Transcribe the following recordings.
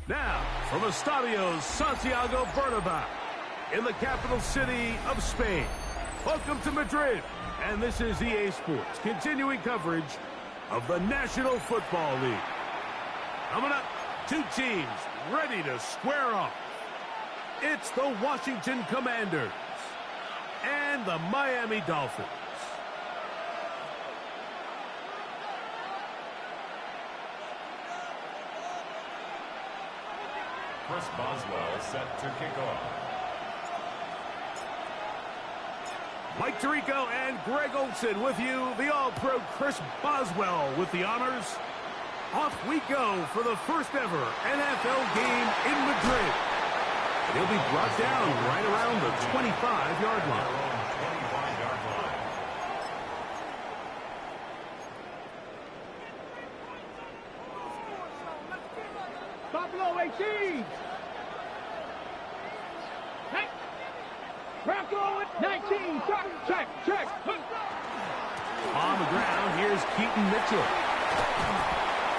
Now, from Estadio Santiago Bernabeu, in the capital city of Spain. Welcome to Madrid, and this is EA Sports, continuing coverage of the National Football League. Coming up, two teams ready to square off. It's the Washington Commanders and the Miami Dolphins. Chris Boswell set to kick off. Mike Tirico and Greg Olsen with you. The All-Pro Chris Boswell with the honors. Off we go for the first ever NFL game in Madrid. He'll be brought down right around the 25-yard line. Buffalo 18. Hey. Rocco 19. Check. On the ground, here's Keaton Mitchell.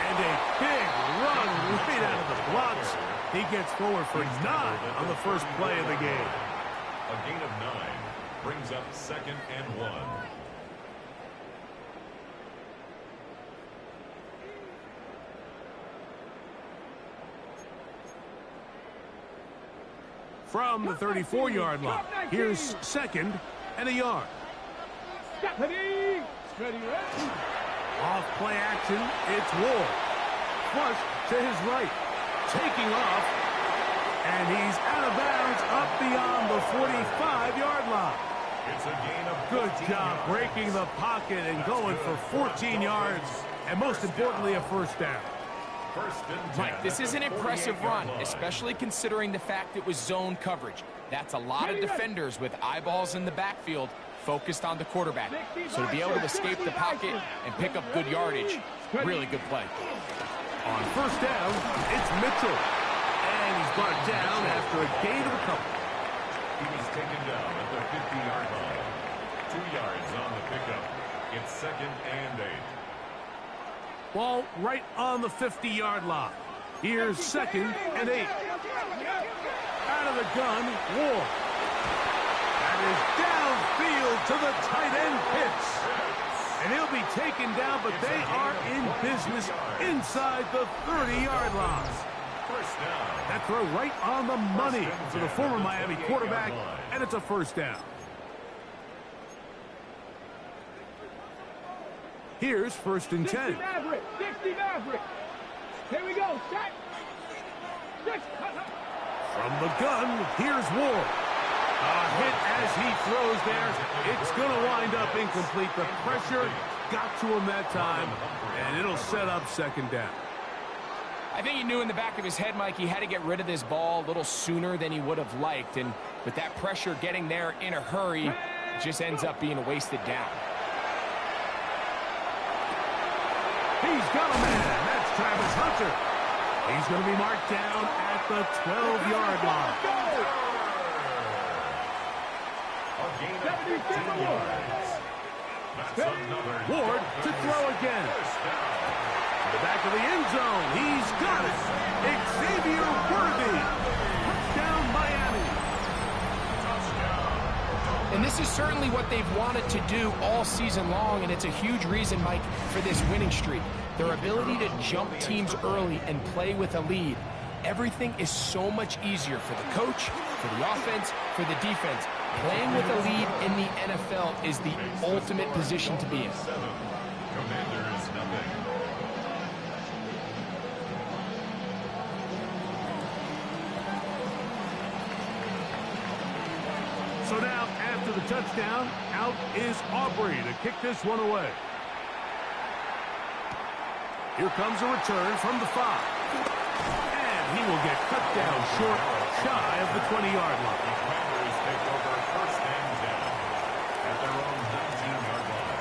And a big run right out of the blocks. He gets forward for 9 on the first play of the game. A gain of 9 brings up 2nd and 1. From the 34-yard line, here's 2nd and a yard. Off play action, it's Ward. Flush to his right. Taking off. And he's out of bounds up beyond the 45-yard line. It's a gain of Good job breaking the pocket and going for 14 yards. And most importantly, a first down. Mike, this is an impressive run, especially considering the fact it was zone coverage. That's a lot of defenders with eyeballs in the backfield focused on the quarterback. So to be able to escape the pocket and pick up good yardage, really good play. On first down, it's Mitchell. And he's brought down after a gain of a couple. He was taken down at the 50-yard line. 2 yards on the pickup. It's 2nd and 8. Ball right on the 50-yard line. Here's 2nd and 8. Out of the gun, Ward. That is downfield to the tight end Pitts. And he'll be taken down, but they are in business inside the 30-yard line. That throw right on the money for the former Miami quarterback, and it's a first down. Here's 1st and 10. 60 Maverick. Here we go. Set. From the gun, here's Ward. A hit as he throws there. It's going to wind up incomplete. The pressure got to him that time, and it'll set up 2nd down. I think he knew in the back of his head, Mike, he had to get rid of this ball a little sooner than he would have liked. And with that pressure getting there in a hurry, it just ends up being a wasted down. He's got a man. That's Travis Hunter. He's going to be marked down at the 12-yard line. Ward to throw again. To the back of the end zone. He's got it. Xavier Worthy. Touchdown, Miami. And this is certainly what they've wanted to do all season long, and it's a huge reason, Mike, for this winning streak. Their ability to jump teams early and play with a lead. Everything is so much easier for the coach, for the offense, for the defense. Playing with a lead in the NFL is the ultimate position to be in. Commanders nothing. So now, after the touchdown, out is Aubrey to kick this one away. Here comes a return from the 5. And he will get cut down short, shy of the 20-yard line. The Commanders take over 1st and 10 at their own 19-yard line.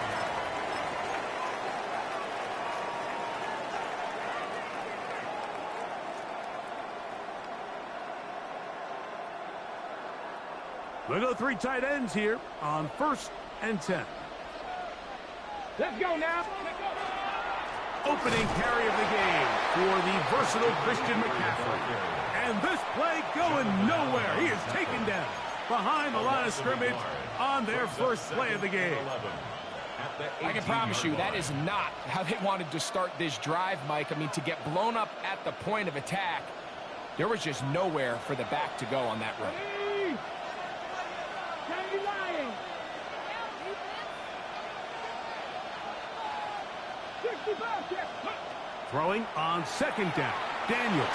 We'll go 3 tight ends here on 1st and 10. Let's go now. opening carry of the game for the versatile Christian McCaffrey. And this play going nowhere. He is taken down behind the line of scrimmage on their first play of the game. I can promise you that is not how they wanted to start this drive, Mike. I mean, to get blown up at the point of attack, there was just nowhere for the back to go on that run. Throwing on second down. Daniels.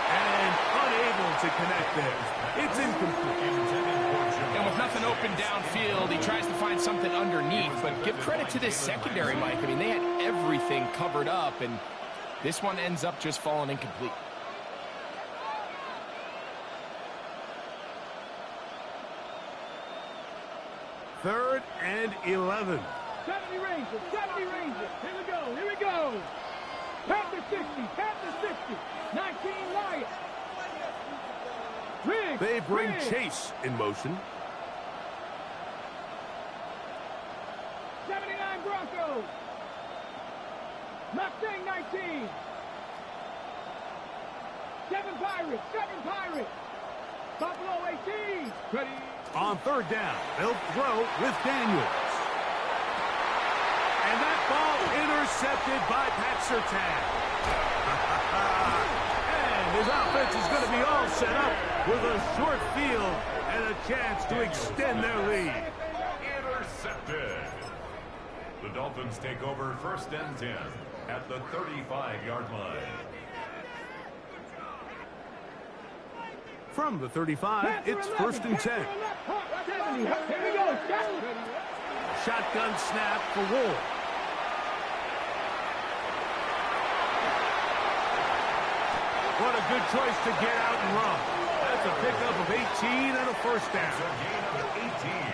And unable to connect there. It's incomplete. And with nothing open downfield, he tries to find something underneath. But give credit to this secondary, Mike. I mean, they had everything covered up, and this one ends up just falling incomplete. Third and 11. 70 Rangers, 70 Rangers. Here we go, here we go. Panther 60, Panther 60. 19 Lions. Riggs, They bring Riggs. Chase in motion. 79 Broncos. Mustang 19. 7 Pirates, 7 Pirates. Buffalo 18. Ready. On third down, they'll throw with Daniels. And that ball intercepted by Pat Surtain. And his offense is going to be all set up with a short field and a chance to extend their lead. Intercepted. The Dolphins take over first and 10 at the 35-yard line. From the 35, it's first and 10. 70. Here we go. Shotgun snap for Wolf. What a good choice to get out and run. That's a pickup of 18 and a first down.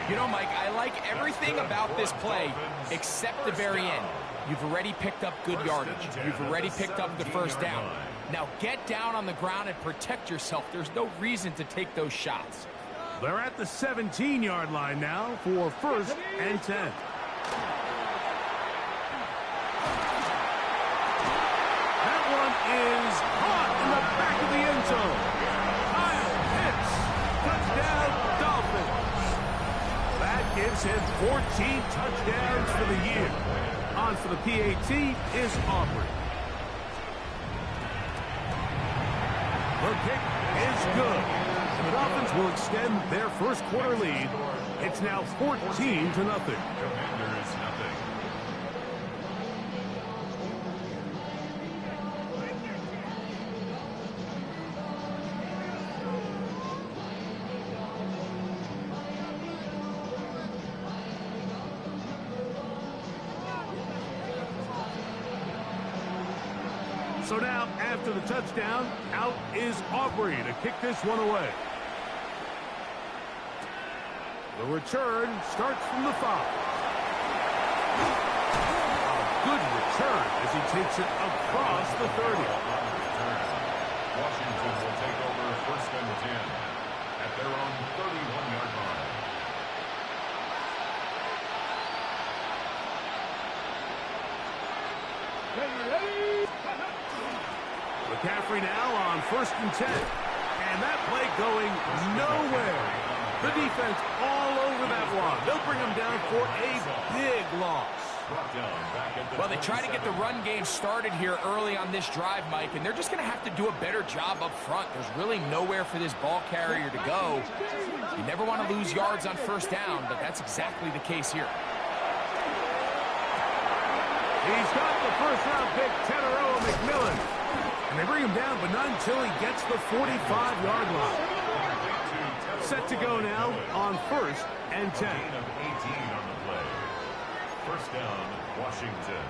You know, Mike, I like everything about this play except the very end. You've already picked up good yardage. You've already picked up the first down. Now get down on the ground and protect yourself. There's no reason to take those shots. They're at the 17-yard line now for first and 10. That one is caught in the back of the end zone. Kyle Pitts, touchdown Dolphins. That gives him 14 touchdowns for the year. On for the PAT is Aubrey. The kick is good. The Dolphins will extend their first quarter lead. It's now 14-0. Commanders nothing. So now, after the touchdown, out is Aubrey to kick this one away. The return starts from the 5. A good return as he takes it across the 30. Washington will take over first and 10 at their own 31-yard line. McCaffrey now on first and 10. And that play going nowhere. The defense all over that one. They'll bring him down for a big loss. Well, they try to get the run game started here early on this drive, Mike, and they're just going to have to do a better job up front. There's really nowhere for this ball carrier to go. You never want to lose yards on first down, but that's exactly the case here. He's got the first-round pick, Teteroa McMillan. And they bring him down, but not until he gets the 45-yard line. Set to go now on first and 10. 18 on the play. First down, Washington.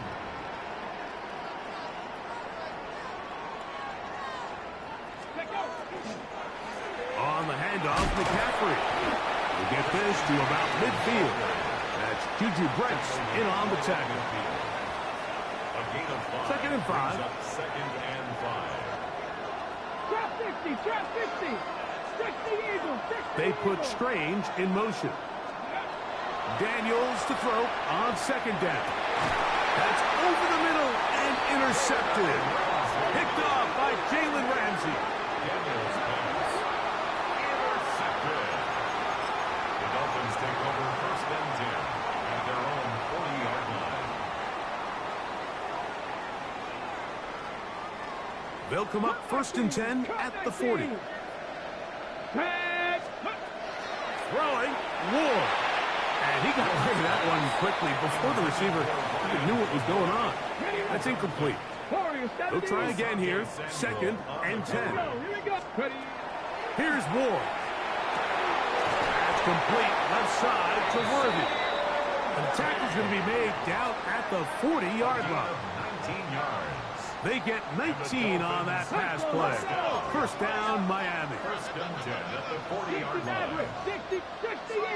On the handoff, McCaffrey will get this to about midfield. That's Juju Brents in on the tackle. A gain of 5. Second and 5. Second and 5. Trap 60, trap 60. 60 Eagles, 60 They put Eagles. Strange in motion. Daniels to throw on second down. That's over the middle and intercepted. Picked off by Jalen Ramsey. Daniels pass. Intercepted. The Dolphins take over first and 10 at their own 40-yard line. They'll come up first and 10 at the 40. Throwing, Ward. And he got away with that one quickly before the receiver even knew what was going on. That's incomplete. They'll try again here. Second and 10. Here's Ward. That's complete left side to Worthy. An attack is going to be made down at the 40-yard line. 19 yards. They get 19 on that pass play. First down, Miami. First and 10 at the 40-yard line. 60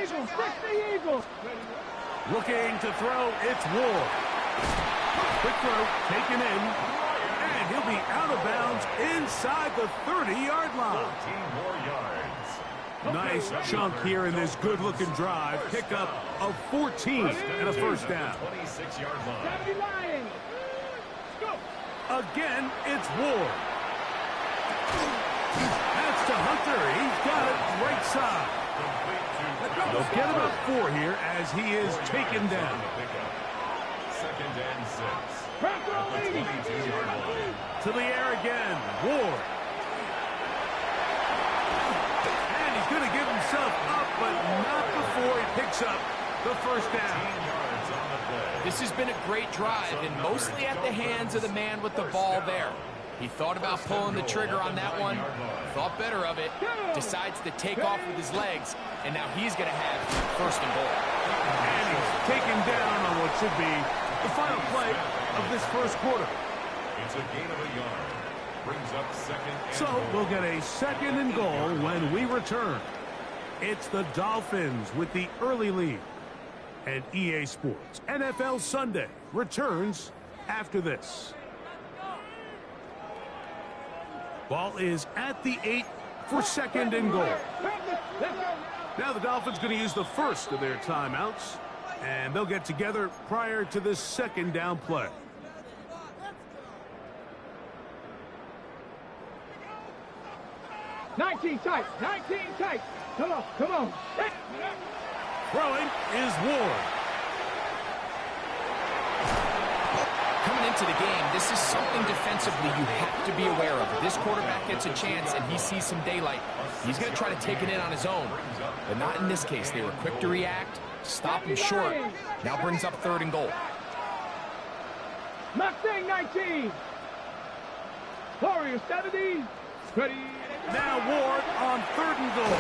Eagles, 60 Eagles. Looking to throw, it's Ward. Quick throw, taken in, and he'll be out of bounds inside the 30-yard line. 14 more yards. Nice chunk here in this good-looking drive. Pickup of 14 and a first down. 26-yard line. 70 Lions. Go. Again, it's Ward. That's to Hunter. He's got it right side. They'll get him up 4 here as he is taken down. Second and 6. Press At the 22-yard line. To the air again, Ward. And he's going to give himself up, but not before he picks up the first down. 10 yards on the play. This has been a great drive, and mostly at the hands of the man with the ball there. He thought about pulling the trigger on that one, thought better of it, decides to take off with his legs, and now he's going to have first and goal. And he's taken down on what should be the final play of this first quarter. It's a gain of a yard. Brings up second and So we'll get a second and goal when we return. It's the Dolphins with the early lead. And EA Sports NFL Sunday returns after this. Ball is at the 8 for second and goal. Now the Dolphins going to use the first of their timeouts, and they'll get together prior to this second down play. Nineteen tight. Come on. Throwing is Ward. Coming into the game, this is something defensively you have to be aware of. If this quarterback gets a chance and he sees some daylight, he's going to try to take it in on his own. But not in this case. They were quick to react, stop him short. Now brings up third and goal. Mustang 19. Warriors 70. Ready. Now Ward on third and goal.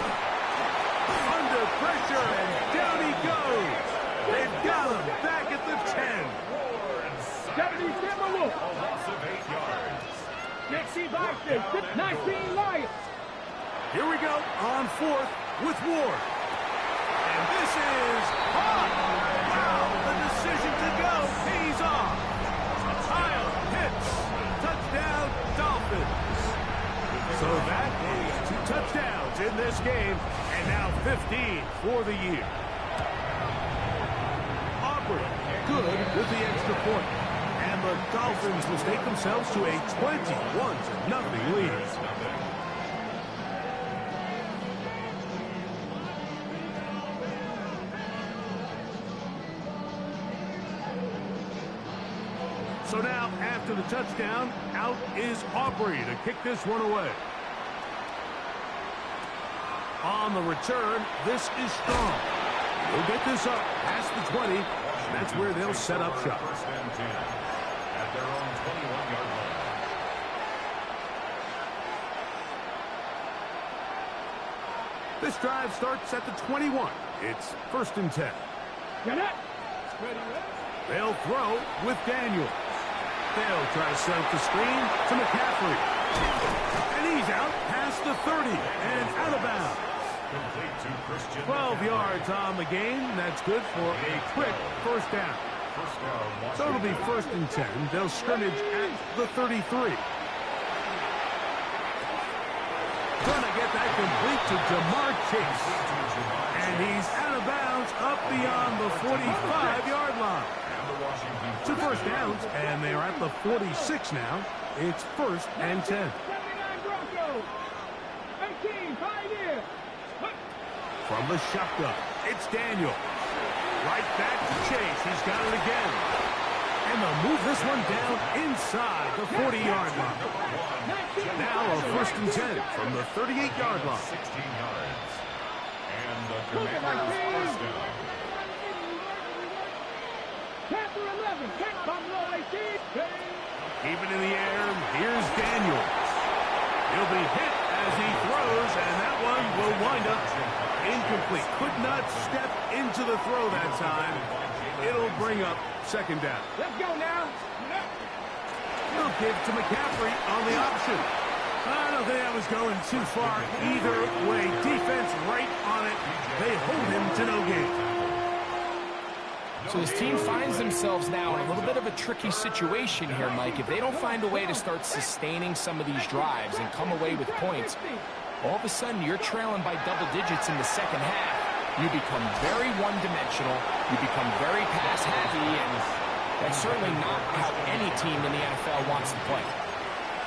Under pressure, and down he goes. They've got him back at the 10. 70 Timberwolves. a loss of 8 yards. 19 Lions. Here we go on fourth with Ward. And this is hot. Wow, the decision to go pays off. Kyle hits. Touchdown, Dolphins. So that is 2 touchdowns in this game, and now 15 for the year. Aubrey, good with the extra point. And the Dolphins will take themselves to a 21-0 lead. So now, after the touchdown, out is Aubrey to kick this one away. On the return, this is Strong. He'll get this up past the 20. That's where they'll set up shop. First and 10 at their own 21-yard line. This drive starts at the 21. It's first and 10. Get it. They'll throw with Daniels. They'll try to set up the screen to McCaffrey. And he's out past the 30 and out of bounds. Complete to Christian. 12 yards on the game. That's good for a quick first down. First down, So it'll be first and 10. They'll scrimmage at the 33. Gonna get that complete to Jamar Chase. And he's out of bounds up beyond the 45-yard line. And the Washington. 2 first downs, and they're at the 46 now. It's 1st and 10. 79 Broncos. 18, Pioneer. From the shotgun, it's Daniel. Right back to Chase. He's got it again. And they'll move this one down inside the 40-yard line. Now a 1st and 10 from the 38-yard line. 16 yards. And the Commanders' first down. Chapter 11, Buffalo 18. Keep it in the air. Here's Daniels. He'll be hit as he throws, and that one will wind up incomplete. Could not step into the throw that time. It'll bring up 2nd down. Let's go now. They'll give to McCaffrey on the option. I don't think that was going too far either way. Defense right on it. They hold him to no gain. So this team finds themselves now in a little bit of a tricky situation here, Mike. If they don't find a way to start sustaining some of these drives and come away with points, all of a sudden you're trailing by double digits in the 2nd half. You become very one-dimensional. You become very pass-heavy, and that's certainly not how any team in the NFL wants to play.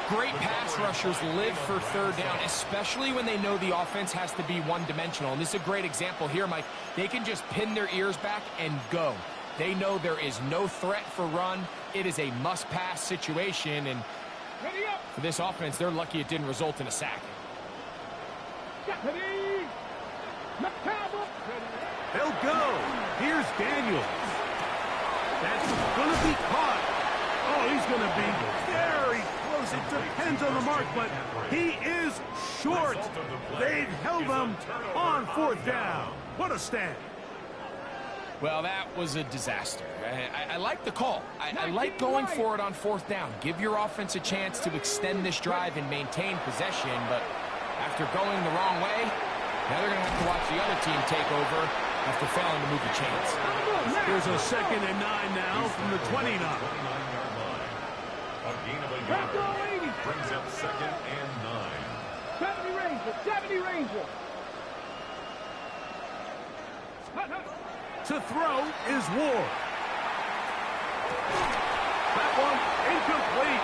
Great pass rushers live for 3rd down, especially when they know the offense has to be one-dimensional. And this is a great example here, Mike. They can just pin their ears back and go. They know there is no threat for run. It is a must-pass situation, and for this offense, they're lucky it didn't result in a sack. They'll go. Here's Daniels. That's going to be caught. Oh, he's going to be very close. It depends on the mark, but he is short. They've held him on 4th down. What a stand. Well, that was a disaster. I like the call. I like going for it on 4th down. Give your offense a chance to extend this drive and maintain possession, but after going the wrong way, now they're going to have to watch the other team take over after failing to move the chains. Here's a 2nd and 9 now from the 29. A gain of a yard brings up 2nd and 9. 70 Ranger, 70 Ranger. To throw is Ward. That one incomplete.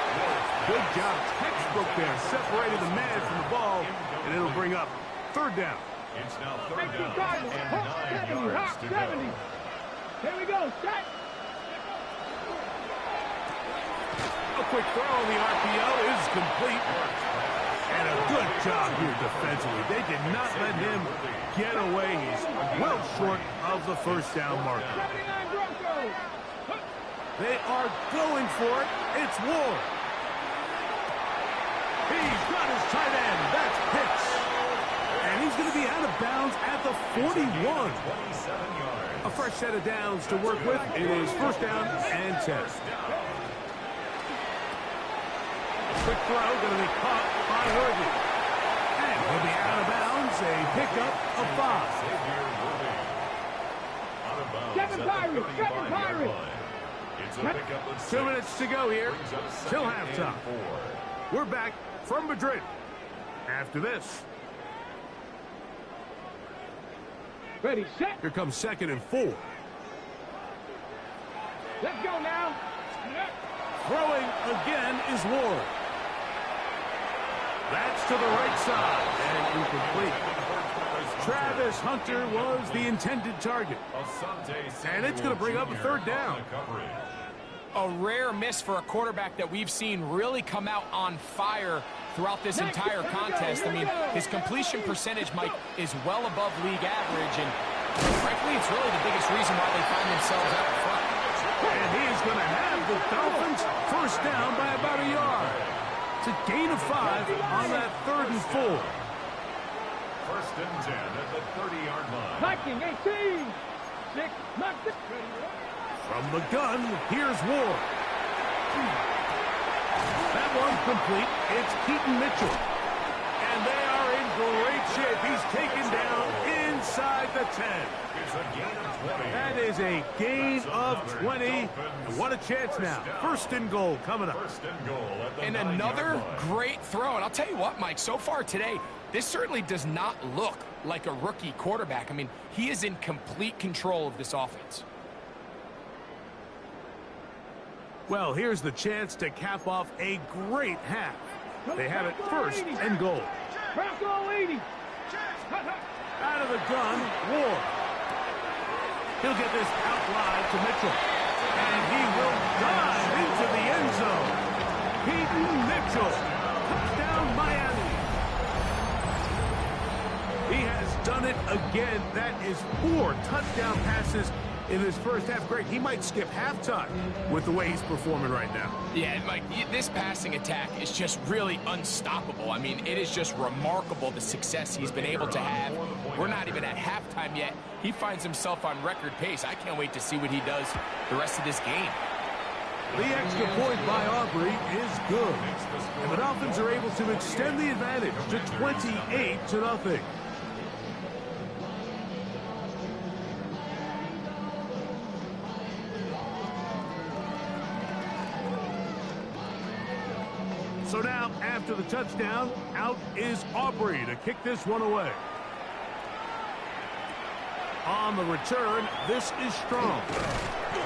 Good job. Textbook there. Separated the man from the ball, and it'll bring up 3rd down. It's now 3rd down and 9 yards to go. 70. Here we go. Set. A quick throw on the RPO is complete. And a good job here defensively. They did not let him get away. He's well short of the 1st down marker. 79 Broncos. They are going for it. It's Ward. He's got his tight end. That's Pitts. And he's going to be out of bounds at the 41. 27 yards. A fresh set of downs to work with. It is 1st down and 10. Quick throw, going to be caught by Worthy. And he'll be out of bounds, a pickup of 5. Kevin Pirates, Kevin Pirates. It's a pickup of 6. 2 minutes to go here till halftime. We're back from Madrid after this. Ready, set. Here comes 2nd and 4. Let's go now. Throwing again is Ward. That's to the right side and incomplete. Travis Hunter was the intended target. And it's going to bring up a 3rd down. A rare miss for a quarterback that we've seen really come out on fire throughout this entire contest. I mean, his completion percentage, Mike, is well above league average, and frankly, it's really the biggest reason why they find themselves out in front. And he's going to have the Dolphins 1st down by about a yard. It's a gain of 5 on that 3rd and 4. 1st and 10 at the 30-yard line. Viking 18. 6, not 6. From the gun, here's Ward. That one complete. It's Keaton Mitchell. And they are in great shape. He's taken down inside the 10. It's a gain of 20. That is a gain of 20. And what a chance now. 1st and goal coming up. 1st and goal at the And 9-yard another line. great throw. And I'll tell you what, Mike, so far today, this certainly does not look like a rookie quarterback. I mean, he is in complete control of this offense. Well, here's the chance to cap off a great half. They have it first and goal. Bronco 80. Out of the gun, Ward. He'll get this out wide to Mitchell. And he will dive into the end zone. Peyton Mitchell. Touchdown, Miami. He has done it again. That is 4 touchdown passes in his first half. Greg, he might skip halftime with the way he's performing right now. Yeah, Mike, this passing attack is just really unstoppable. I mean, it is just remarkable the success he's been able to have. We're not even at halftime yet. He finds himself on record pace. I can't wait to see what he does the rest of this game. The extra point by Aubrey is good. And the Dolphins are able to extend the advantage to 28-0. So now, after the touchdown, out is Aubrey to kick this one away. On the return, this is Strong.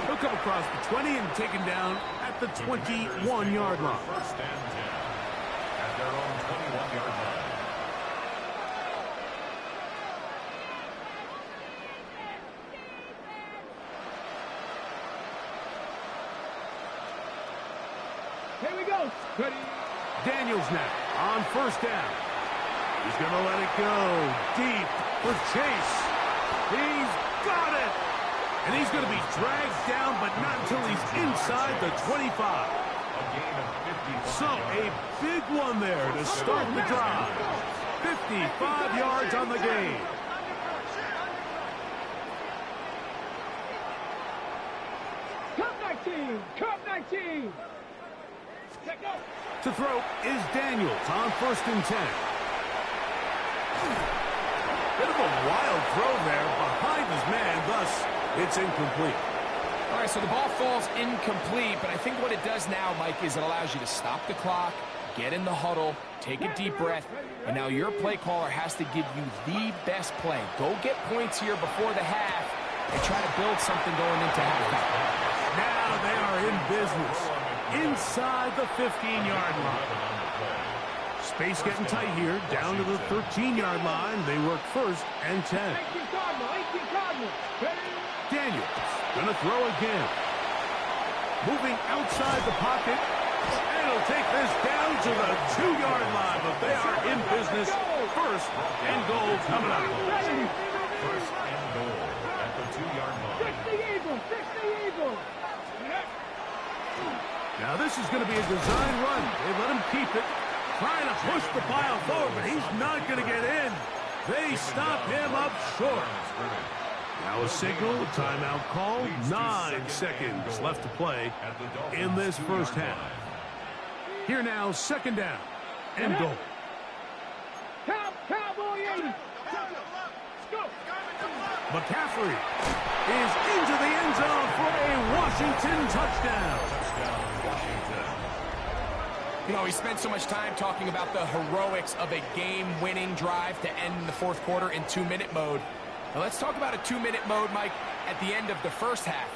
He'll come across the 20 and taken down at the 21-yard line. First and 10 at their own 21-yard line. Here we go. Ready. Daniels now on first down. He's going to let it go deep for Chase. He's got it. And he's going to be dragged down, but not until he's inside the 25. A gain of 55 So a big one there to start the drive. 55 yards on the game. Cup 19. Cup 19. Check out. To throw is Daniels on first and 10. Bit of a wild throw there behind his man, thus it's incomplete. All right, so the ball falls incomplete, but I think what it does now, Mike, is it allows you to stop the clock, get in the huddle, take a deep breath, and now your play caller has to give you the best play. Go get points here before the half and try to build something going into halftime. Now they are in business inside the 15-yard line. Space getting tight here, down to the 13-yard line. They work first and 10. 18 Cardinal. 18 Cardinal. Ready. Daniels gonna throw again. Moving outside the pocket. And he'll take this down to the 2-yard line, but they are in business. First and goal coming up. First and goal at the 2-yard line. 60 Eagles. 60 Eagles. Now this is going to be a design run. They let him keep it. Trying to push the pile forward, but he's not going to get in. They stop him up short. Now a signal, a timeout call. 9 seconds left to play in this first half. Here now, second down and goal. Cowboy 80. Go. McCaffrey is into the end zone for a Washington touchdown. You know, we spent so much time talking about the heroics of a game-winning drive to end the fourth quarter in 2-minute mode. Now let's talk about a 2-minute mode, Mike, at the end of the first half.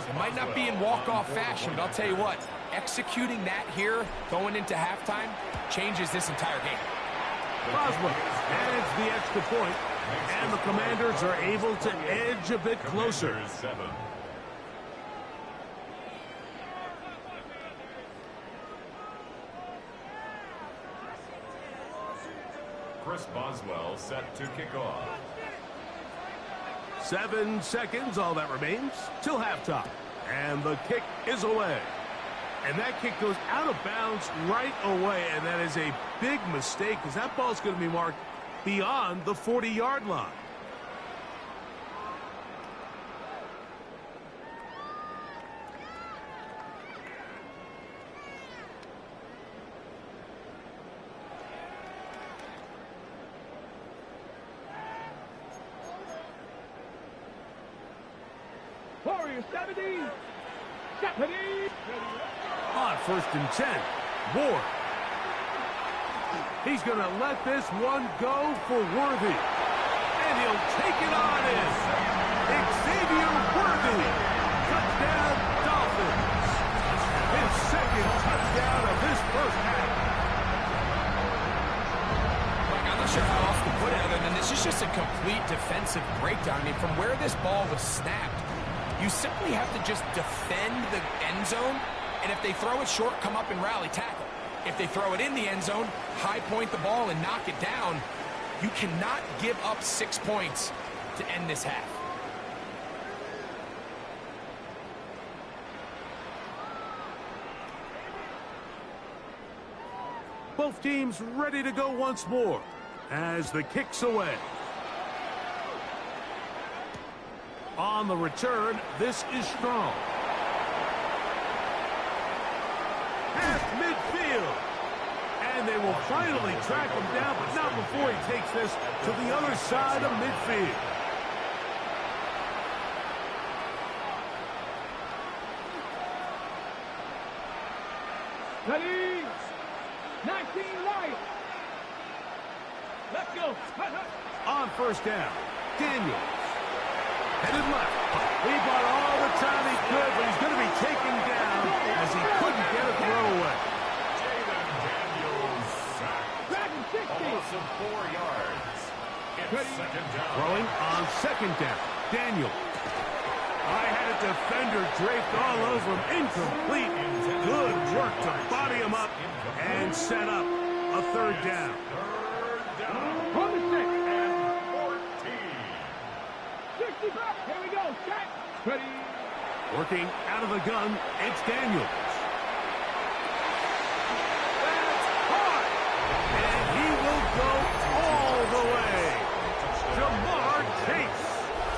It might not be in walk-off fashion, but I'll tell you what, executing that here going into halftime changes this entire game. Boswell adds the extra point, and the Commanders are able to edge a bit closer. Chris Boswell set to kick off. 7 seconds, all that remains, till halftime. And the kick is away. And that kick goes out of bounds right away, and that is a big mistake because that ball's going to be marked beyond the 40-yard line. Warriors 70. 70. On first and 10, Ward. He's going to let this one go for Worthy. And he'll take it on in. Xavier Worthy. Touchdown, Dolphins. second touchdown of this first half. I'm not sure how else to put it other than this is just a complete defensive breakdown. I mean, from where this ball was snapped, you simply have to just defend the end zone, and if they throw it short, come up and rally tackle. If they throw it in the end zone, high point the ball and knock it down. You cannot give up 6 points to end this half. Both teams ready to go once more as the kick's away. On the return, this is strong. Past midfield. And they will finally track him down, but not before he takes this to the other side of midfield. Ready? 19 right. Let's go. On first down, Daniels. Headed left. He bought all the time he could, but he's going to be taken down as he couldn't get a throw away. Daniels sacked. Almost 4 yards. It's second down. Throwing on second down, Daniels. I had a defender draped all over him. Incomplete. Good work to body him up and set up a third down. Third down. On the 6. And 14. 65. Here we go. Set. Ready. Working out of the gun, it's Daniels. That's hard. And he will go all the way. Jamar Chase.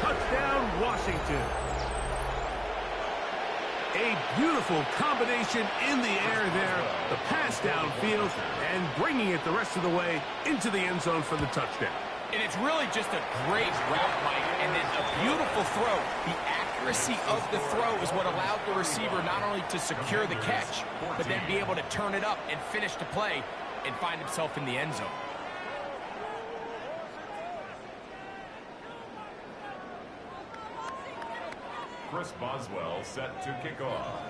Touchdown, Washington. A beautiful combination in the air there. The pass downfield and bringing it the rest of the way into the end zone for the touchdown. And it's really just a great route, Mike, and then a beautiful throw. The accuracy of the throw is what allowed the receiver not only to secure the catch, but then be able to turn it up and finish the play and find himself in the end zone. Chris Boswell set to kick off.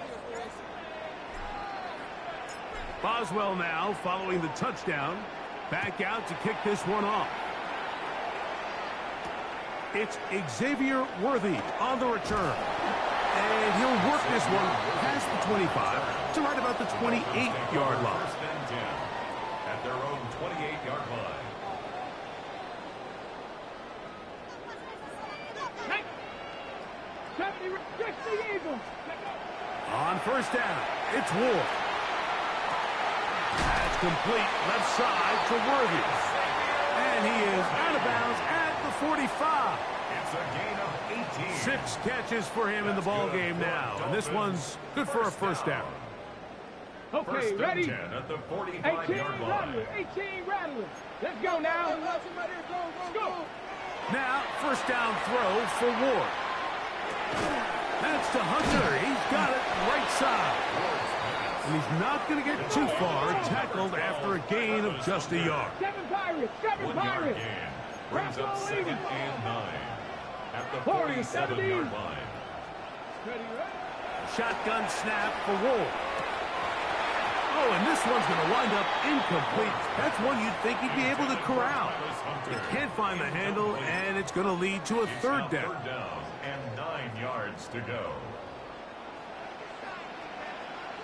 Boswell now following the touchdown. Back out to kick this one off. It's Xavier Worthy on the return. And he'll work this one past the 25 to right about the 28-yard line. First and 10 at their own 28-yard line. Hey. 70 the Eagles. On first down, it's Ward. That's complete left side to Worthy. And he is out of bounds at the 45. It's a gain of 18. 6 catches for him in the ball game now. And this one's good for a first down. Okay, First and ready? 10 at the 18 45-yard line. rattlers. 18 rattlers. Let's go now. Go. Now, first down throw for Ward. That's to Hunter. He's got it right side. And he's not going to get too far, tackled after a gain of just a yard. 7 Pirates. 7 1 yard Pirates. gain. Brings up second and 9 at the 40, 47-yard line. Ready, ready. Shotgun snap for Ward. Oh, and this one's going to wind up incomplete. That's one you'd think he'd be able to corral. He can't find the handle, and it's going to lead to a third down. Third down and 9 yards to go.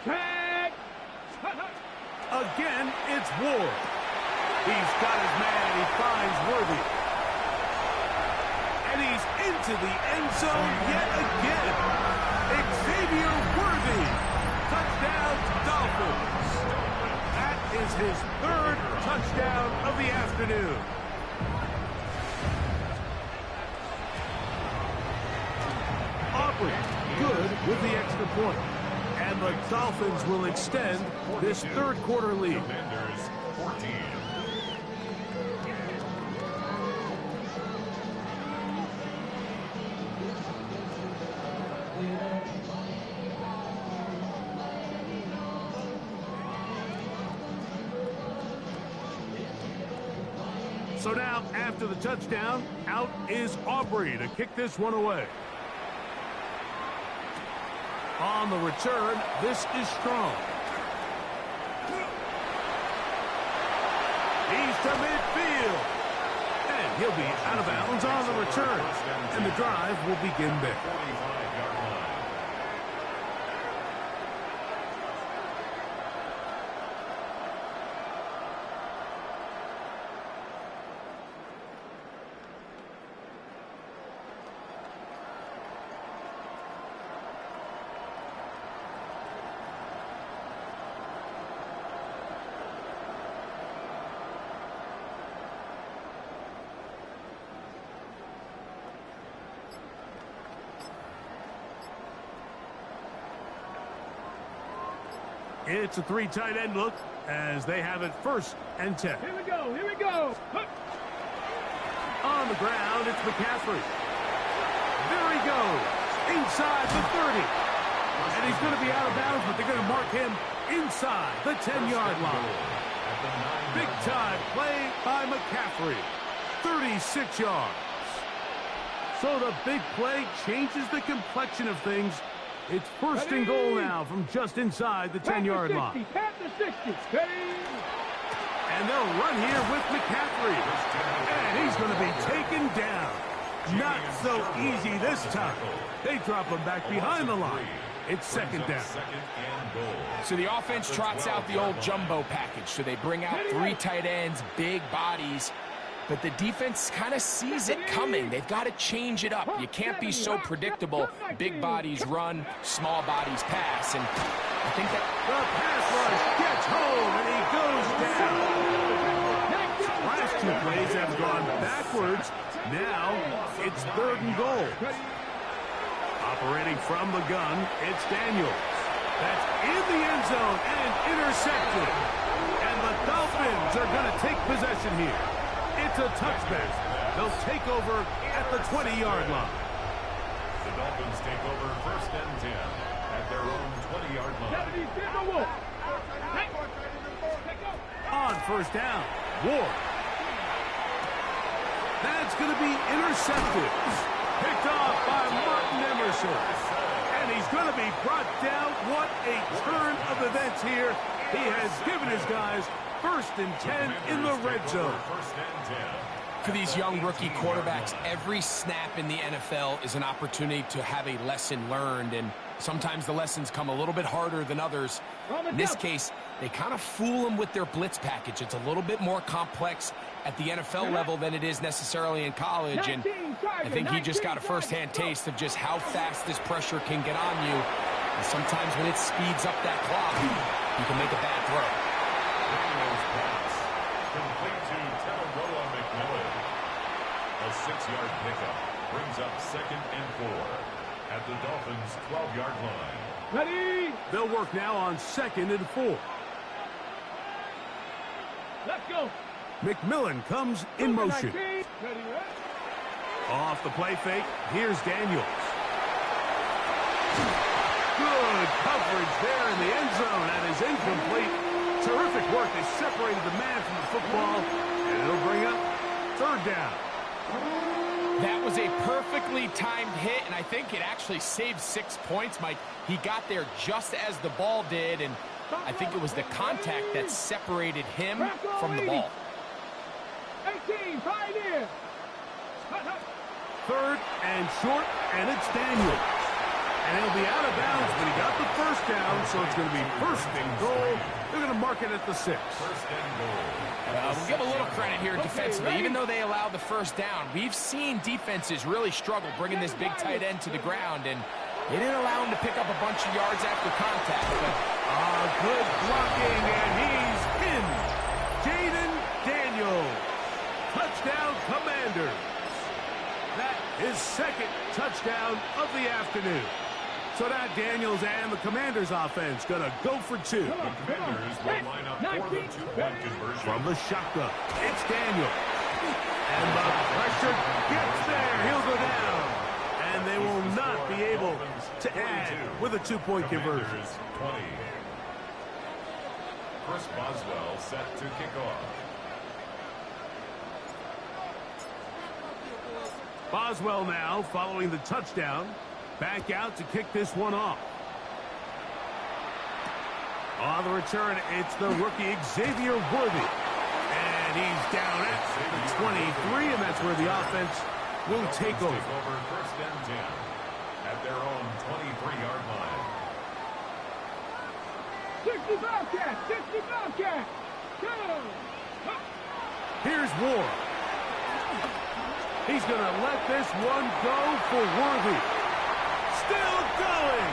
Tag. Again, it's Ward. He's got his man, he finds Worthy. And he's into the end zone yet again. Xavier Worthy. Touchdown, Dolphins. That is his 3rd touchdown of the afternoon. Aubrey, good with the extra point. And the Dolphins will extend this 3rd quarter lead. Defenders 14. So now, after the touchdown, out is Aubrey to kick this one away. On the return, this is Strong. to midfield. And he'll be out of bounds on the return. And the drive will begin there. 45-yard line. It's a three tight end look as they have it 1st and 10. Here we go, here we go. Hup. On the ground, it's McCaffrey. There he goes, inside the 30. And he's going to be out of bounds, but they're going to mark him inside the 10-yard line. Big time play by McCaffrey, 36 yards. So the big play changes the complexion of things. It's 1st and goal now from just inside the 10-yard line. Pat the 60. And they'll run here with McCaffrey. And he's going to be taken down. Not so easy this time. They drop him back behind the line. It's 2nd down. So the offense trots out the old jumbo package. So they bring out 3 tight ends, big bodies. But the defense kind of sees it coming. They've got to change it up. You can't be so predictable. Big bodies run, small bodies pass. And I think that the pass rush gets home, and he goes down. Last 2 plays have gone backwards. Now it's 3rd and goal. Operating from the gun, it's Daniels. That's in the end zone and intercepted. And the Dolphins are going to take possession here. It's a touchback. They'll take over at the 20-yard line. The Dolphins take over 1st and 10 at their own 20-yard line. On 1st down, Ward. That's going to be intercepted. Picked off by Martin Emerson. And he's going to be brought down. What a turn of events here. He has given his guys 1st and 10 in the red zone. for these young rookie quarterbacks, every snap in the NFL is an opportunity to have a lesson learned, and sometimes the lessons come a little bit harder than others. In this case, they kind of fool them with their blitz package. It's a little bit more complex at the NFL level than it is necessarily in college, and I think he just got a first-hand taste of just how fast this pressure can get on you. And sometimes when it speeds up that clock, you can make a bad throw. Complete to Tabaroa McMillan. A 6-yard pickup brings up 2nd and 4 at the Dolphins' 12-yard line. Ready? They'll work now on 2nd and 4. Let's go. McMillan comes in motion. Ready, Off the play fake, here's Daniels. Good coverage there in the end zone. That is incomplete. Terrific work. They separated the man from the football, and it'll bring up 3rd down. That was a perfectly timed hit, and I think it actually saved 6 points, Mike. He got there just as the ball did, and I think it was the contact that separated him from the ball. 18, right in. 3rd and short, and it's Daniels. And he'll be out of bounds, but he got the 1st down, so it's going to be 1st and goal. They're going to mark it at the 6. 1st and goal. We'll give a little credit here defensively. Even though they allowed the 1st down, we've seen defenses really struggle bringing this big tight end to the ground, and they didn't allow him to pick up a bunch of yards after contact. But good blocking, and he's in. Jaden Daniels. Touchdown, Commanders. That is 2nd touchdown of the afternoon. So now Daniels and the Commanders offense going to go for 2. The Commanders will line up for the 2-point conversion. From the shotgun, it's Daniels. And the pressure gets there. He'll go down. And they will not be able to add with a 2-point conversion. 20. Chris Boswell set to kick off. Boswell now following the touchdown. Back out to kick this one off. On the return, it's the rookie Xavier Worthy. And he's down at the 23, and that's where the offense will take over. First and 10 at their own 23-yard line. 60 Bobcat, 60 Bobcat. Go. Here's Ward. He's going to let this one go for Worthy. Still going.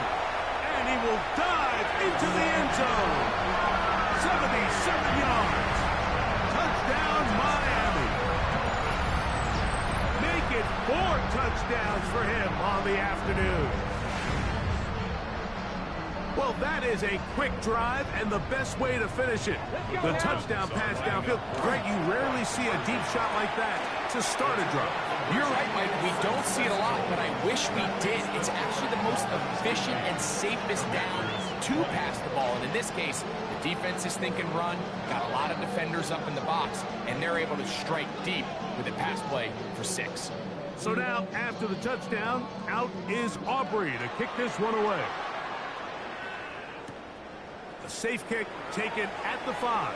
And he will dive into the end zone. 77 yards. Touchdown, Miami. Make it 4 touchdowns for him on the afternoon. Well, that is a quick drive and the best way to finish it. The touchdown pass downfield. Greg, you rarely see a deep shot like that to start a drive. You're right, Mike. We don't see it a lot, but I wish we did. It's actually the most efficient and safest down to pass the ball. And in this case, the defense is thinking run, got a lot of defenders up in the box, and they're able to strike deep with a pass play for 6. So now, after the touchdown, out is Aubrey to kick this one away. A safe kick taken at the 5.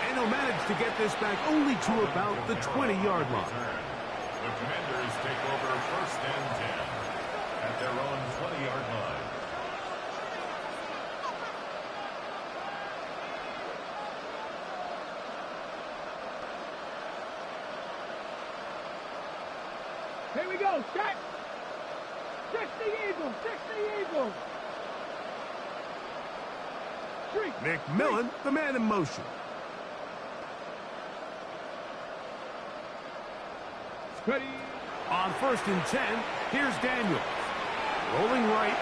And he'll manage to get this back only to about the 20-yard line. The Commanders take over first and 10 at their own 20-yard line. Here we go, set. 60 Eagles, 60 Eagles. McMillan, the man in motion. Ready. On first and 10, here's Daniels. Rolling right.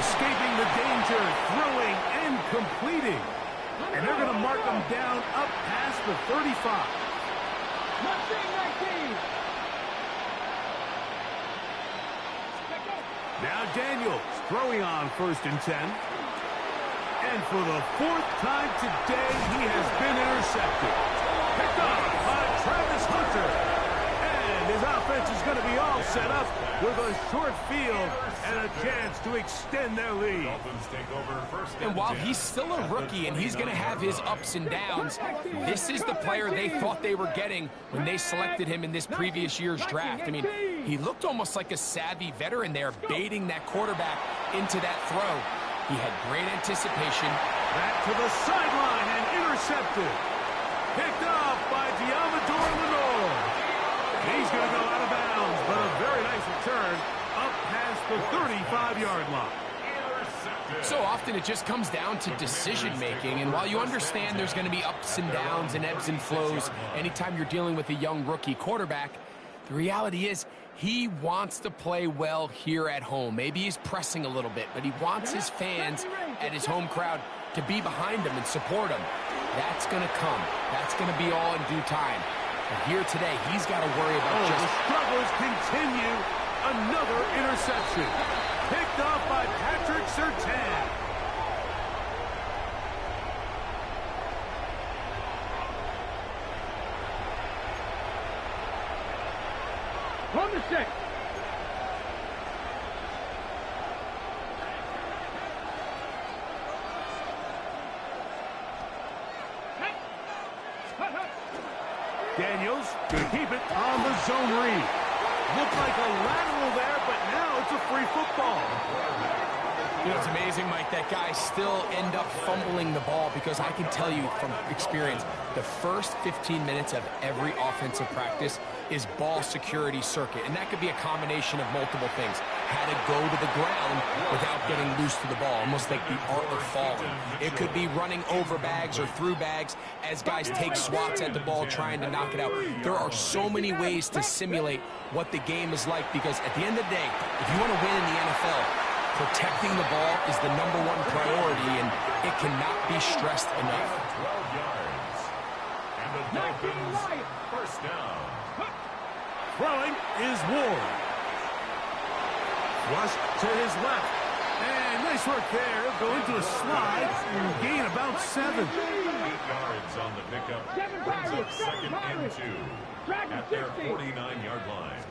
Escaping the danger, throwing and completing. And they're going to mark him down up past the 35. 19. Now Daniels throwing on first and 10. And for the 4th time today, he has been intercepted. Picked off by Travis Hunter. And his offense is going to be all set up with a short field and a chance to extend their lead. Dolphins take over first And while he's still a rookie and he's going to have his ups and downs, this is the player they thought they were getting when they selected him in this previous year's draft. I mean, he looked almost like a savvy veteran there, baiting that quarterback into that throw. He had great anticipation. Back to the sideline and intercepted. Picked off by Diamador Lenore. He's going to go out of bounds, but a very nice return up past the 35-yard line. So often it just comes down to decision-making, and while you understand there's going to be ups and downs and ebbs and flows anytime you're dealing with a young rookie quarterback, the reality is he wants to play well here at home. Maybe he's pressing a little bit, but he wants his fans at his home crowd to be behind him and support him. That's going to come. That's going to be all in due time. But here today, he's got to worry about the struggles continue. Another interception. Picked off by Patrick Surtain. On the 6. Daniels going to keep it on the zone read. Looked like a lateral there, but now it's a free football. You know, it's amazing, Mike, that guys still end up fumbling the ball because I can tell you from experience, the first 15 minutes of every offensive practice is ball security circuit. And that could be a combination of multiple things. How to go to the ground without getting loose to the ball, almost like the art of falling. It could be running over bags or through bags as guys take swats at the ball trying to knock it out. There are so many ways to simulate what the game is like because at the end of the day, if you want to win in the NFL, protecting the ball is the #1 priority, and it cannot be stressed enough. 12 yards. And the Dolphins first down. Throwing is Ward. Rush to his left. And nice work there. Go into a slide and gain about 7. 8 yards on the pickup. Brings up second and 2 at their 49-yard line.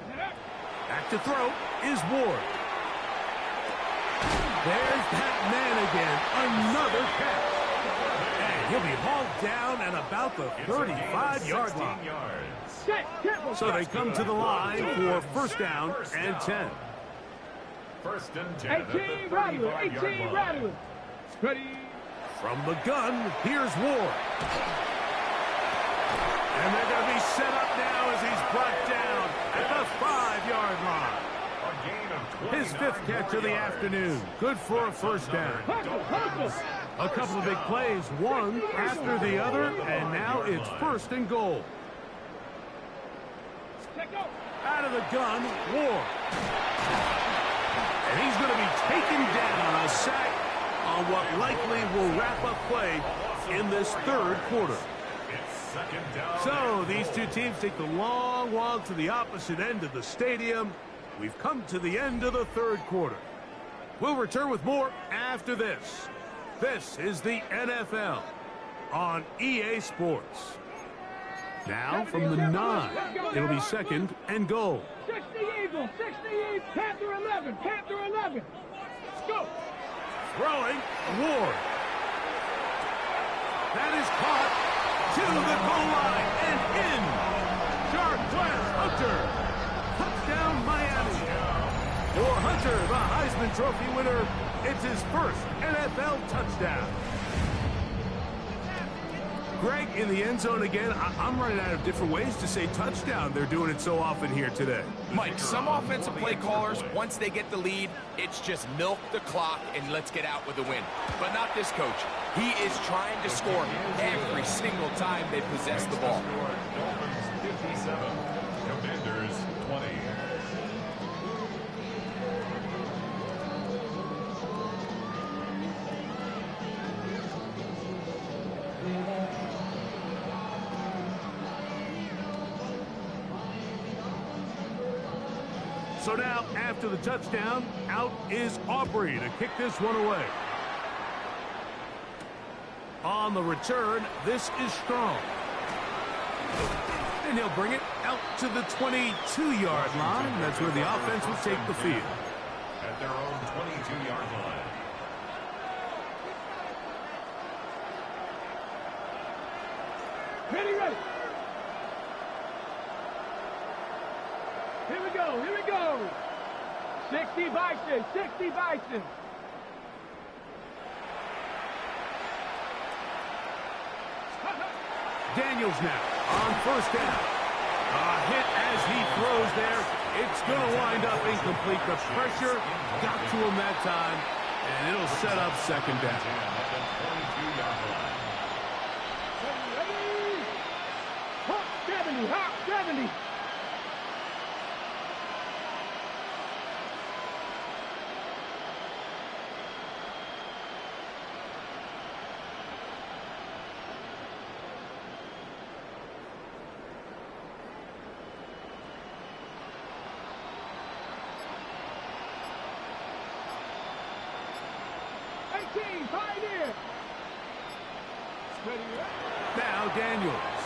Back to throw is Ward. There's that man again. Another catch. And he'll be hauled down and about the 35-yard line. So they come to the line for first down and 10. First and 10 at the 18 Rattler, 18 Rattler. Ready. From the gun, here's Ward. And they're going to be set up now as he's brought down at the 5-yard line. A gain of His 5th catch of the afternoon. Good for a first down. A couple of big plays, one after the other, and now it's first and goal. Out of the gun, Ward. And he's going to be taken down, a sack on what likely will wrap up play in this third quarter. So these two teams take the long walk to the opposite end of the stadium. We've come to the end of the third quarter. We'll return with more after this. This is the NFL on EA Sports. Now from the 9, it'll be second and goal. 60 Eagles, 60 Eagles, Panther 11, Panther 11. Let's go. Throwing, Ward. That is caught to the goal line and in. Sharp blast, Hunter. Touchdown, Miami. For Hunter, the Heisman Trophy winner, it's his first NFL touchdown. Greg, in the end zone again, I'm running out of different ways to say touchdown. They're doing it so often here today. Mike, some offensive play callers, once they get the lead, it's just milk the clock and let's get out with a win. But not this coach. He is trying to score every single time they possess the ball. Dolphins 57, Commanders 20. So now, after the touchdown, out is Aubrey to kick this one away. On the return, this is Strong. And he'll bring it out to the 22-yard line. That's where the offense will take the field. At their own 22-yard line. Ready, ready. Here we go, here we go. 60 Bison, 60 Bison. Daniels now on first down. A hit as he throws there. It's going to wind up incomplete. The pressure got to him that time, and it'll set up second down. Ready, ready. Hop 70, hop 70. Pioneer. Now Daniels.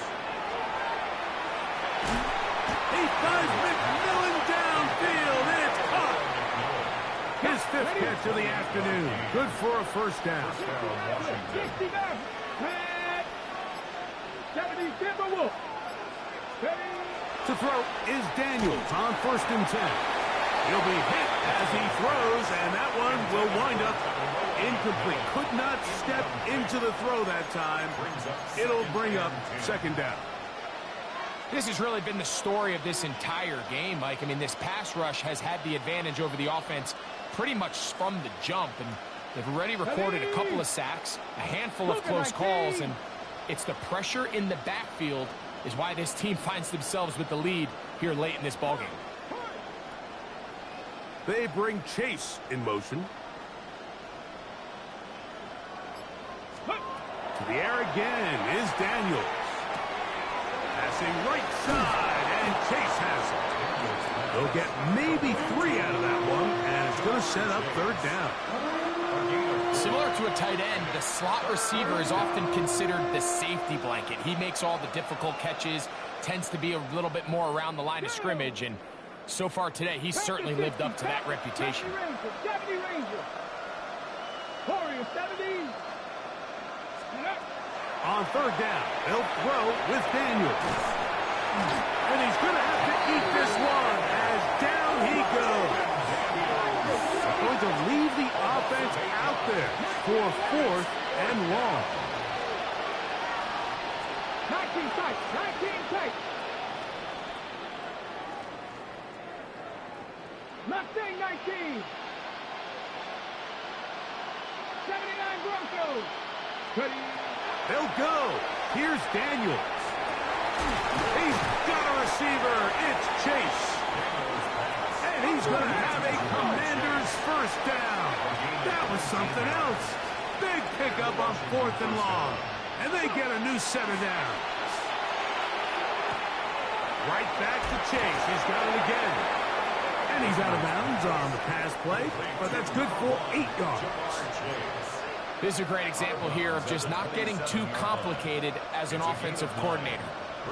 He finds McMillan downfield, and it's caught. His 5th catch of the afternoon. Good for a first down. 60 back. 70 Timberwolf. To throw is Daniels on first and 10. He'll be hit as he throws, and that one will wind up incomplete. Could not step into the throw that time. It'll bring up second down. This has really been the story of this entire game, Mike. I mean, this pass rush has had the advantage over the offense pretty much from the jump, and they've already recorded a couple of sacks, a handful of close calls, and it's the pressure in the backfield is why this team finds themselves with the lead here late in this ballgame. They bring Chase in motion. To the air again is Daniels. Passing right side, and Chase has it. They'll get maybe 3 out of that one, and it's going to set up third down. Similar to a tight end, the slot receiver is often considered the safety blanket. He makes all the difficult catches, tends to be a little bit more around the line of scrimmage, and so far today, he's certainly lived up to that reputation. 70 Ranger. Warrior 70. On third down, they'll throw with Daniels. And he's going to have to eat this one as down he goes. Going to leave the offense out there for 4th and long. 19 tight, 19 tight. Mustang 19. 79 Broncos. Ready. They'll go. Here's Daniels. He's got a receiver. It's Chase. And he's going to have a Commander's first down. That was something else. Big pickup on 4th and long. And they get a new set of downs. Right back to Chase. He's got it again. And he's out of bounds on the pass play, but that's good for 8 yards. This is a great example here of just not getting too complicated as an offensive coordinator.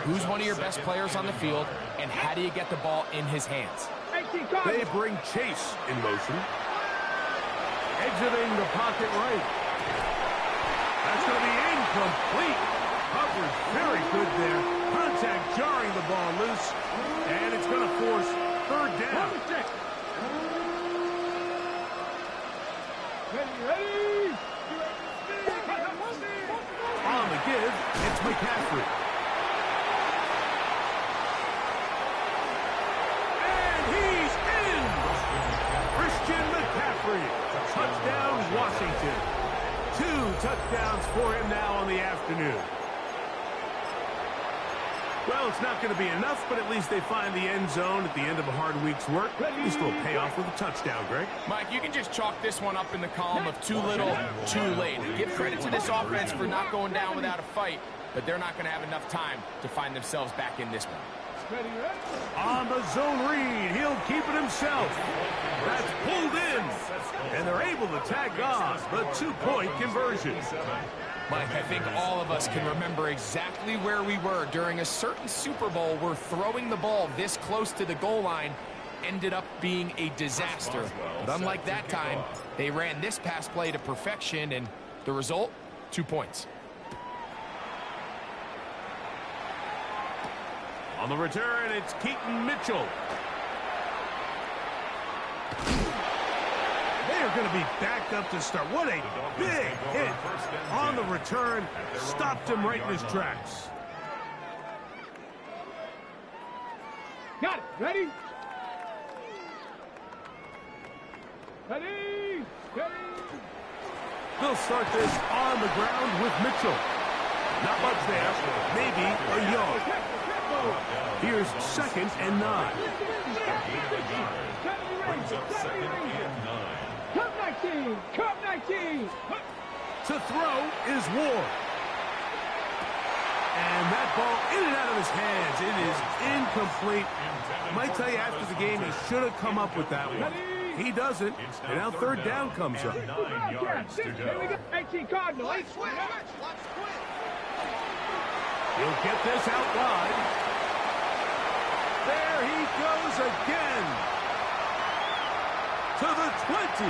Who's one of your best players on the field, and how do you get the ball in his hands? They bring Chase in motion. Exiting the pocket right. That's going to be incomplete. Coverage very good there. Contact jarring the ball loose. And it's going to force 3rd down. Ready. On the give, it's McCaffrey. And he's in! Christian McCaffrey. Touchdown, Washington. 2 touchdowns for him now on the afternoon. Well, it's not going to be enough, but at least they find the end zone at the end of a hard week's work. At least will pay off with a touchdown, Greg. Mike, you can just chalk this one up in the column of too little, too late. Give credit to this offense for not going down without a fight, but they're not going to have enough time to find themselves back in this one. On the zone read, he'll keep it himself. That's pulled in, and they're able to tag on the 2-point conversion. Mike, I think all of us can remember exactly where we were during a certain Super Bowl where throwing the ball this close to the goal line ended up being a disaster. But unlike that time, they ran this pass play to perfection, and the result, 2 points. On the return, it's Keaton Mitchell. They are going to be backed up to start. What a big hit on the return. Stopped him right in his tracks. Got it. Ready? Ready. They'll start this on the ground with Mitchell. Not much there. Maybe a yard. Here's 2nd and 9. Brings up 2nd and 9. Cup 19. Cup 19. To throw is Ward. And that ball in and out of his hands. It is incomplete. I might tell you after the game he should have come up with that one. He doesn't. And now 3rd down comes up. 9 yards to go. 18 Cardinal. He'll get this out wide. There he goes again. To the 20.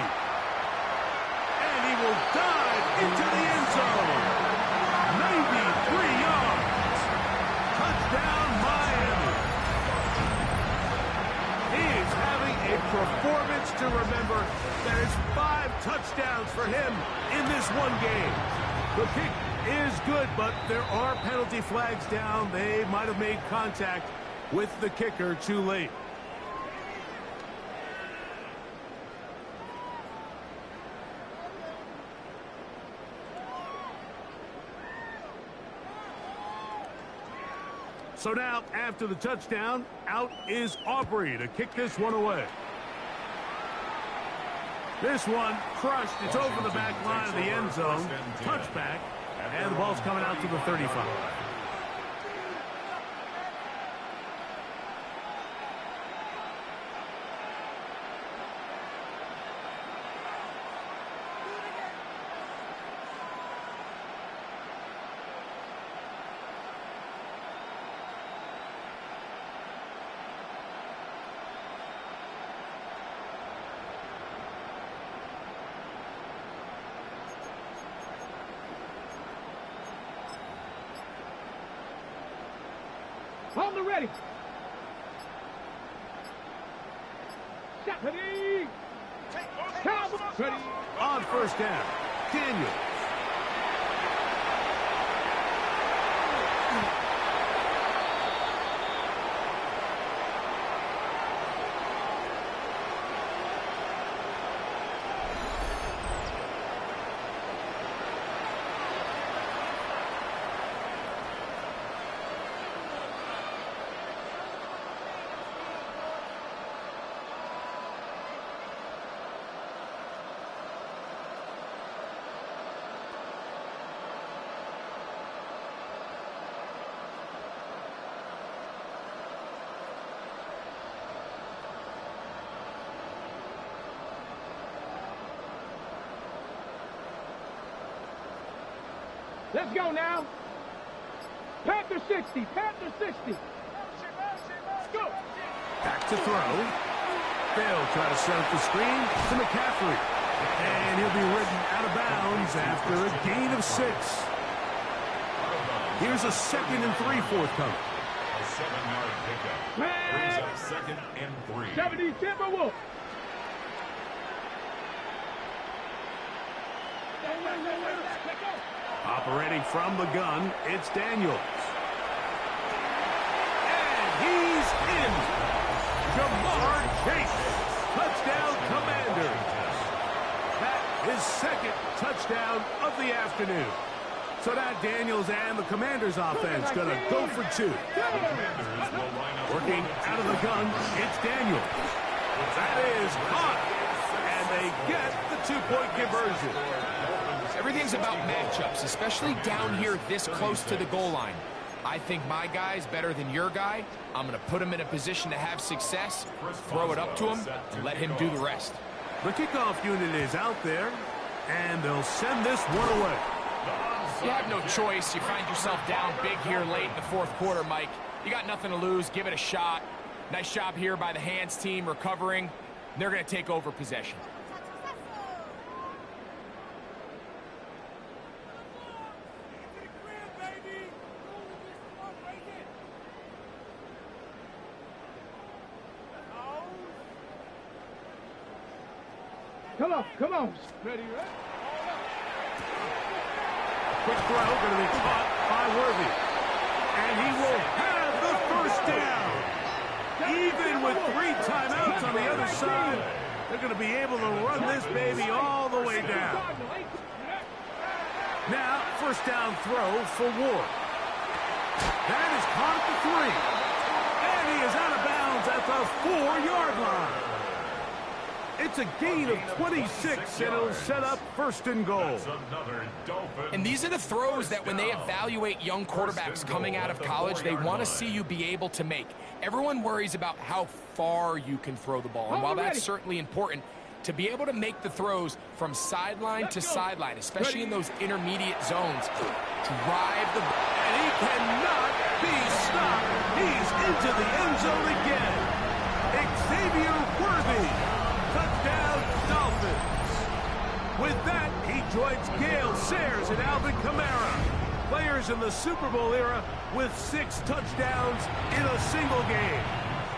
And he will dive into the end zone. 93 yards. Touchdown, Miami. He is having a performance to remember. That is 5 touchdowns for him in this one game. The kick is good, but there are penalty flags down. They might have made contact with the kicker too late. So now, after the touchdown, out is Aubrey to kick this one away. This one crushed. It's over the back line of the end zone. Touchback, and the ball's coming out to the 35. On the ready. Shot. Ready. Cowboys. Ready. On first down, Daniels. Let's go now. Panther 60. Panther 60. Go. Back to throw. They'll try to set up the screen to McCaffrey. And he'll be ridden out of bounds after a gain of 6. Here's a 2nd and 3 forthcoming. A 7-yard pickup. Brings up 2nd and 3. 70 Timberwolves. Operating from the gun, it's Daniels. And he's in. Jamar Chase. Touchdown, Commanders. That is 2nd touchdown of the afternoon. So now Daniels and the Commanders offense going to go for 2. Working out of the gun, it's Daniels. That is caught. And they get the 2-point conversion. Everything's about matchups, especially down here this close to the goal line. I think my guy's better than your guy. I'm going to put him in a position to have success, throw it up to him, and let him do the rest. The kickoff unit is out there, and they'll send this one away. You have no choice. You find yourself down big here late in the 4th quarter, Mike. You got nothing to lose. Give it a shot. Nice job here by the hands team recovering. They're going to take over possession. Come on. Ready, right? Quick throw, going to be caught by Worthy. And he will have the first down. Even with 3 timeouts on the other side, they're going to be able to run this baby all the way down. Now, first down throw for Ward. That is caught at the 3. And he is out of bounds at the 4-yard line. It's a gain of 26, and it'll set up 1st and goal. And these are the throws that when they evaluate young quarterbacks coming out of college, they want to see you be able to make. Everyone worries about how far you can throw the ball. And while that's certainly important, to be able to make the throws from sideline to sideline, especially in those intermediate zones, drive the ball. And he cannot be stopped. He's into the end zone again. Xavier Worthy. Touchdown, Dolphins. With that, he joins Gale Sayers and Alvin Kamara, players in the Super Bowl era with 6 touchdowns in a single game.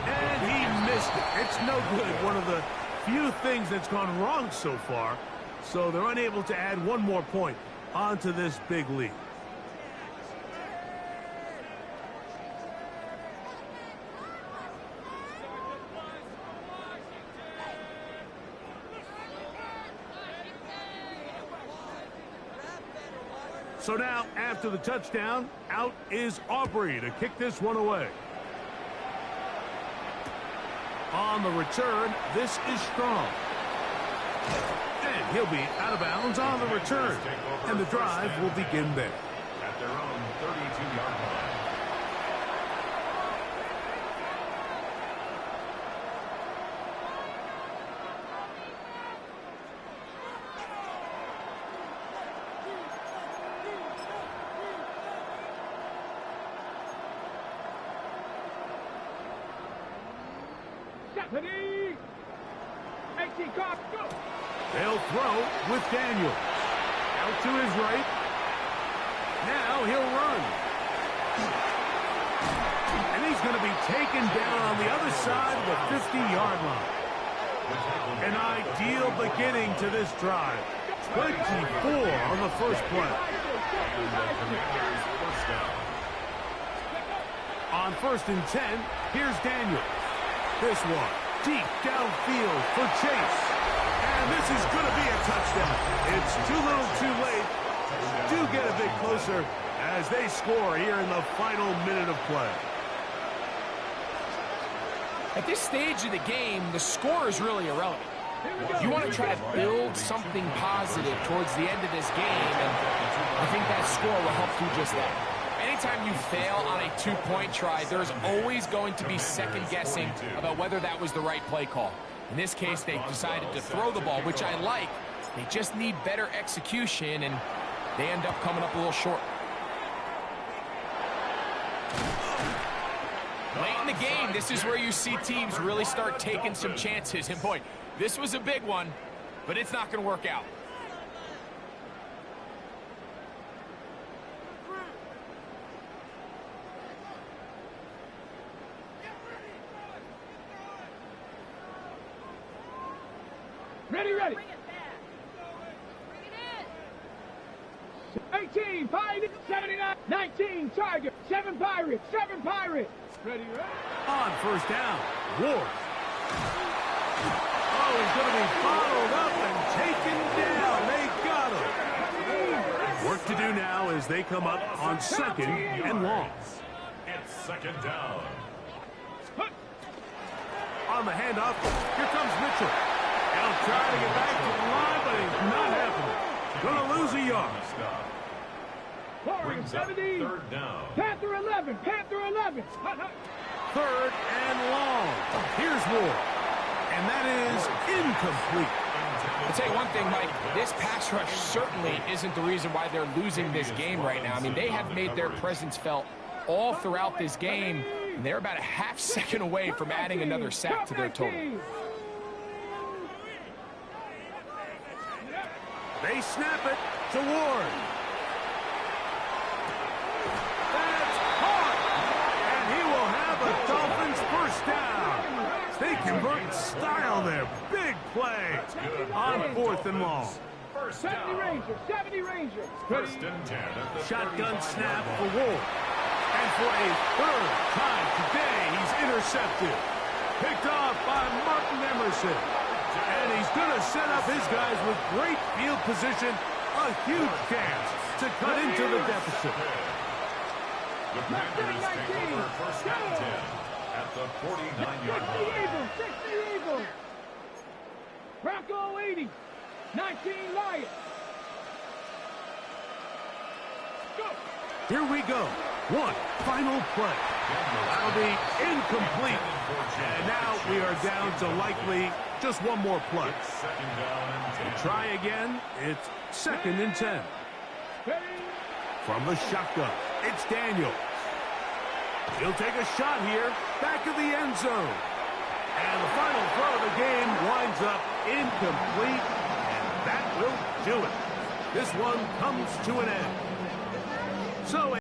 And he missed it. It's no good. One of the few things that's gone wrong so far. So they're unable to add 1 more point onto this big lead. So now, after the touchdown, out is Aubrey to kick this one away. On the return, this is Strong. And he'll be out of bounds on the return. And the drive will begin there. At their own 32-yard line. Ready. 18 cock, go. They'll throw with Daniels. Out to his right. Now he'll run. And going to be taken down on the other side of the 50-yard line. An ideal beginning to this drive. 24 on the first play. On 1st and 10, here's Daniel. This one, deep downfield for Chase. And this is going to be a touchdown. It's too little too late. They do get a bit closer as they score here in the final minute of play. At this stage of the game, the score is really irrelevant. You want to try to build something positive towards the end of this game, and I think that score will help do just that. Anytime you fail on a two-point try, there's always going to be second-guessing about whether that was the right play call. In this case, they decided to throw the ball, which I like. They just need better execution, and they end up coming up a little short. Late in the game, this is where you see teams really start taking some chances. And boy, this was a big one, but it's not going to work out. Ready, ready. 18, Pirates, 79, 19, Tiger, 7 Pirates, 7 Pirates. Ready, ready. On 1st down, Ward. Oh, he's going to be bottled up and taken down. They got him. Work to do now as they come up on 2nd and long. It's 2nd down. On the handoff, here comes Mitchell. He'll try to get back to the line, but it's not happening. Going to lose a yard. Brings up 3rd down. Panther 11, Panther 11. 3rd and long. Here's Ward. And that is incomplete. I'll tell you one thing, Mike. This pass rush certainly isn't the reason why they're losing this game right now. I mean, they have made their presence felt all throughout this game, and they're about a half second away from adding another sack to their total. They snap it to Ward. That's caught. And he will have a Dolphins first down. They convert in style there. Big play on 4th and long. 70 Rangers, 70 Rangers. 1st and 10 at the Shotgun snap for Ward. And for a 3rd time today, he's intercepted. Picked off by Martin Emerson. And he's going to set up his guys with great field position. A huge chance to cut into the deficit. The Panthers take over 1st and 10 at the 49-yard line. 60 Eagles. Bronco 80, 19 Lions. Go. Here we go. One final play. That'll be incomplete. And now we are down to likely just one more play. 2nd down and 10. Try again. It's 2nd and 10. From the shotgun, it's Daniel. He'll take a shot here, back of the end zone. And the final throw of the game winds up incomplete, and that will do it. This one comes to an end. So